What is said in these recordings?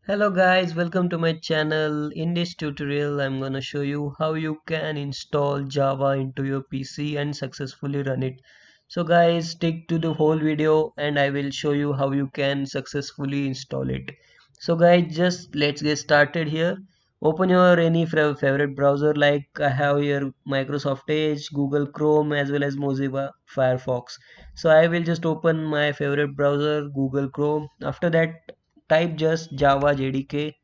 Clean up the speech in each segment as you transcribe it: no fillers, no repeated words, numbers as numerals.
Hello guys, welcome to my channel. In this tutorial, I'm gonna show you how you can install Java into your PC and successfully run it. So guys, stick to the whole video and I will show you how you can successfully install it. So guys, just let's get started here. Open your any favorite browser like I have here Microsoft Edge, Google Chrome as well as Mozilla Firefox. So I will just open my favorite browser, Google Chrome. After that, type just Java JDK.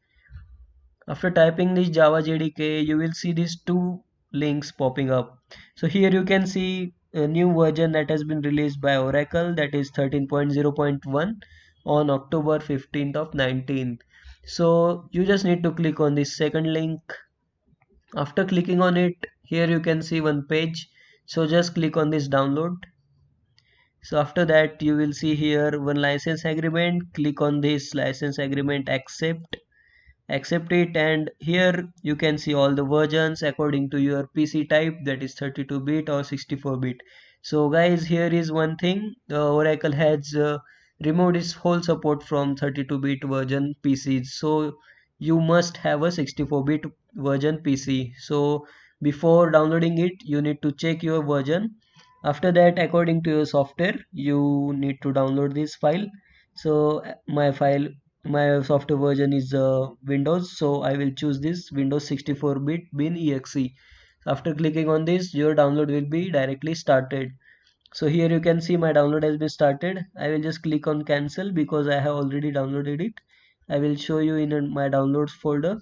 After typing this Java JDK, you will see these two links popping up. So here you can see a new version that has been released by Oracle, that is 13.0.1 on October 15th of 19. So you just need to click on this second link. After clicking on it, here you can see one page. So just click on this download. So after that you will see here one license agreement. Click on this license agreement, accept it, and here you can see all the versions according to your PC type, that is 32-bit or 64-bit. So guys, here is one thing, Oracle has removed its whole support from 32-bit version PCs, so you must have a 64-bit version PC. So before downloading it you need to check your version. After that, according to your software, you need to download this file. So my software version is Windows, so I will choose this Windows 64-bit bin exe. After clicking on this, your download will be directly started. So here you can see my download has been started. I will just click on cancel because I have already downloaded it. I will show you in my downloads folder.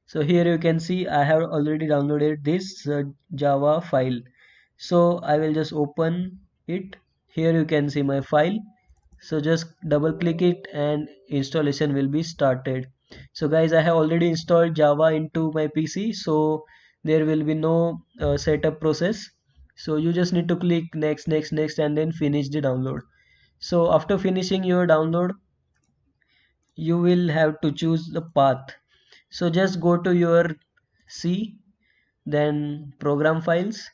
So here you can see I have already downloaded this Java file. So I will just open it. Here you can see my file. So just double click it and installation will be started. So guys, I have already installed Java into my PC, so there will be no setup process. So you just need to click next and then finish the download. So after finishing your download, you will have to choose the path. So just go to your C, then program files,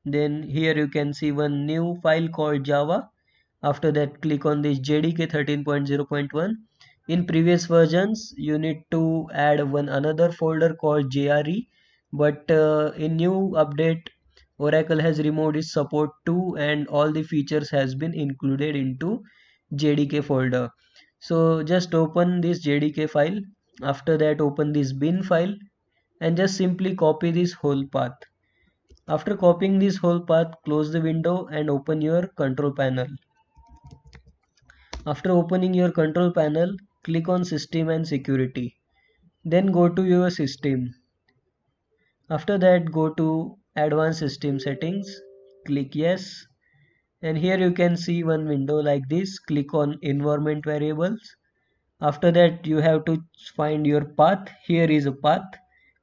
then here you can see one new file called Java. After that, click on this JDK 13.0.1. In previous versions you need to add one another folder called JRE, but in new update Oracle has removed its support too, and all the features has been included into JDK folder. So just open this JDK file. After that, open this bin file and just simply copy this whole path. After copying this whole path, close the window and open your control panel. After opening your control panel, click on System and Security. Then go to your system. After that, go to Advanced System Settings. Click Yes. And here you can see one window like this. Click on Environment Variables. After that, you have to find your path. Here is a path.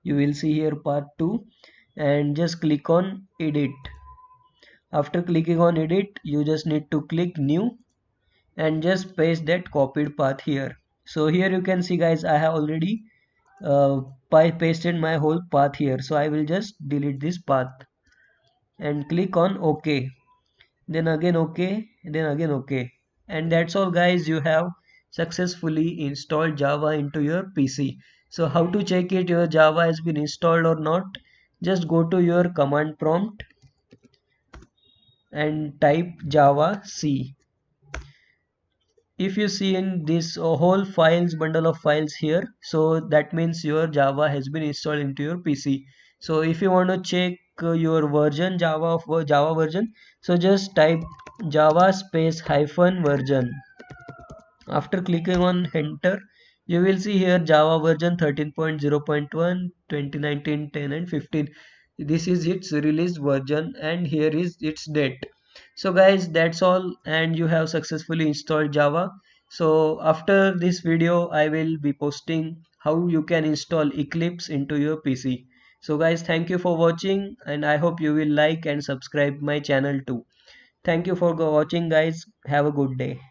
You will see here path 2. And just click on Edit. After clicking on Edit, you just need to click New and just paste that copied path here. So here you can see guys, I have already uh, pasted my whole path here, so I will just delete this path and click on OK, then again OK, then again OK, and that's all guys. You have successfully installed Java into your PC. So how to check it your Java has been installed or not? Just go to your command prompt and type Java C. If you see in this whole files bundle of files here, so that means your Java has been installed into your PC. So if you want to check your version Java version, so just type Java space hyphen version. After clicking on enter, you will see here Java version 13.0.1 2019 10 and 15. This is its released version and here is its date. So guys, that's all, and you have successfully installed Java. So after this video I will be posting how you can install Eclipse into your PC. So guys, thank you for watching and I hope you will like and subscribe my channel too. Thank you for watching guys. Have a good day.